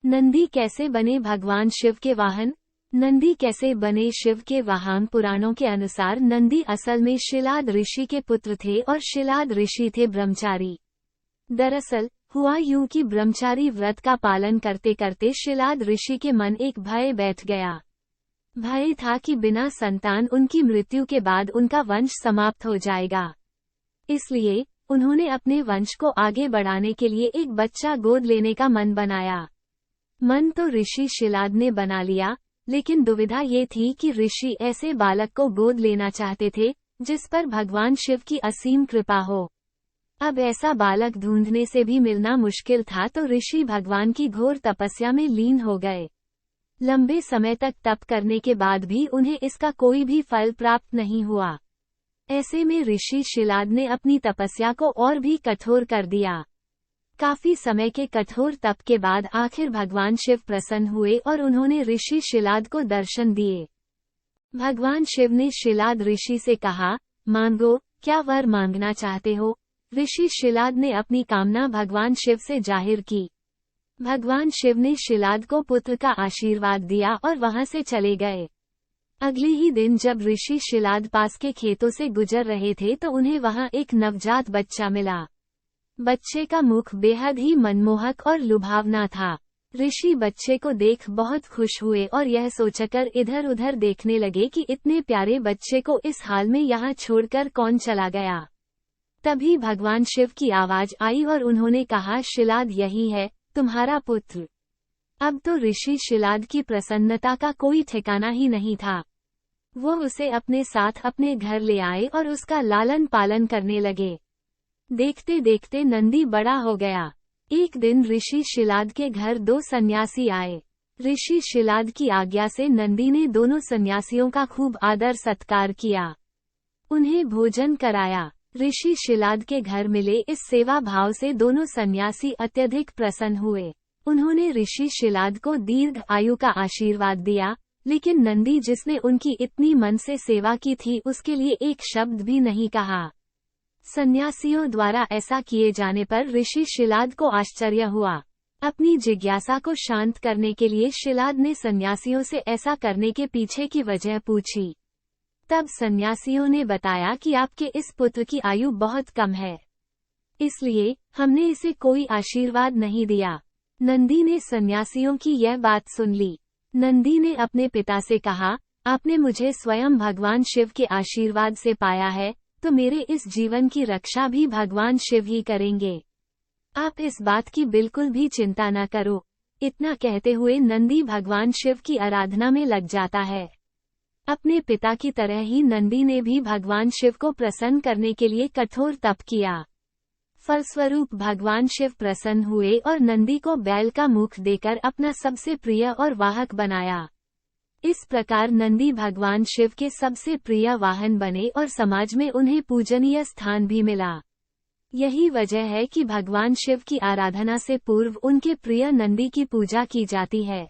नंदी कैसे बने भगवान शिव के वाहन? नंदी कैसे बने शिव के वाहन? पुराणों के अनुसार नंदी असल में शिलाद ऋषि के पुत्र थे और शिलाद ऋषि थे ब्रह्मचारी। दरअसल हुआ यूं कि ब्रह्मचारी व्रत का पालन करते करते शिलाद ऋषि के मन एक भय बैठ गया। भय था कि बिना संतान उनकी मृत्यु के बाद उनका वंश समाप्त हो जाएगा। इसलिए उन्होंने अपने वंश को आगे बढ़ाने के लिए एक बच्चा गोद लेने का मन बनाया। मन तो ऋषि शिलाद ने बना लिया, लेकिन दुविधा ये थी कि ऋषि ऐसे बालक को गोद लेना चाहते थे जिस पर भगवान शिव की असीम कृपा हो। अब ऐसा बालक ढूंढने से भी मिलना मुश्किल था, तो ऋषि भगवान की घोर तपस्या में लीन हो गए। लंबे समय तक तप करने के बाद भी उन्हें इसका कोई भी फल प्राप्त नहीं हुआ। ऐसे में ऋषि शिलाद ने अपनी तपस्या को और भी कठोर कर दिया। काफी समय के कठोर तप के बाद आखिर भगवान शिव प्रसन्न हुए और उन्होंने ऋषि शिलाद को दर्शन दिए। भगवान शिव ने शिलाद ऋषि से कहा, मांगो, क्या वर मांगना चाहते हो? ऋषि शिलाद ने अपनी कामना भगवान शिव से जाहिर की। भगवान शिव ने शिलाद को पुत्र का आशीर्वाद दिया और वहां से चले गए। अगले ही दिन जब ऋषि शिलाद पास के खेतों से गुजर रहे थे तो उन्हें वहां एक नवजात बच्चा मिला। बच्चे का मुख बेहद ही मनमोहक और लुभावना था। ऋषि बच्चे को देख बहुत खुश हुए और यह सोचकर इधर उधर देखने लगे कि इतने प्यारे बच्चे को इस हाल में यहाँ छोड़कर कौन चला गया। तभी भगवान शिव की आवाज आई और उन्होंने कहा, शिलाद यही है तुम्हारा पुत्र। अब तो ऋषि शिलाद की प्रसन्नता का कोई ठिकाना ही नहीं था। वो उसे अपने साथ अपने घर ले आए और उसका लालन पालन करने लगे। देखते देखते नंदी बड़ा हो गया। एक दिन ऋषि शिलाद के घर 2 सन्यासी आए। ऋषि शिलाद की आज्ञा से नंदी ने दोनों सन्यासियों का खूब आदर सत्कार किया, उन्हें भोजन कराया। ऋषि शिलाद के घर मिले इस सेवा भाव से दोनों सन्यासी अत्यधिक प्रसन्न हुए। उन्होंने ऋषि शिलाद को दीर्घ आयु का आशीर्वाद दिया, लेकिन नंदी जिसने उनकी इतनी मन से सेवा की थी उसके लिए एक शब्द भी नहीं कहा। सन्यासियों द्वारा ऐसा किए जाने पर ऋषि शिलाद को आश्चर्य हुआ। अपनी जिज्ञासा को शांत करने के लिए शिलाद ने सन्यासियों से ऐसा करने के पीछे की वजह पूछी। तब सन्यासियों ने बताया कि आपके इस पुत्र की आयु बहुत कम है, इसलिए हमने इसे कोई आशीर्वाद नहीं दिया। नंदी ने सन्यासियों की यह बात सुन ली। नंदी ने अपने पिता से कहा, आपने मुझे स्वयं भगवान शिव के आशीर्वाद से पाया है, तो मेरे इस जीवन की रक्षा भी भगवान शिव ही करेंगे। आप इस बात की बिल्कुल भी चिंता न करो। इतना कहते हुए नंदी भगवान शिव की आराधना में लग जाता है। अपने पिता की तरह ही नंदी ने भी भगवान शिव को प्रसन्न करने के लिए कठोर तप किया। फलस्वरूप भगवान शिव प्रसन्न हुए और नंदी को बैल का मुख देकर अपना सबसे प्रिय और वाहक बनाया। इस प्रकार नंदी भगवान शिव के सबसे प्रिय वाहन बने और समाज में उन्हें पूजनीय स्थान भी मिला। यही वजह है कि भगवान शिव की आराधना से पूर्व उनके प्रिय नंदी की पूजा की जाती है।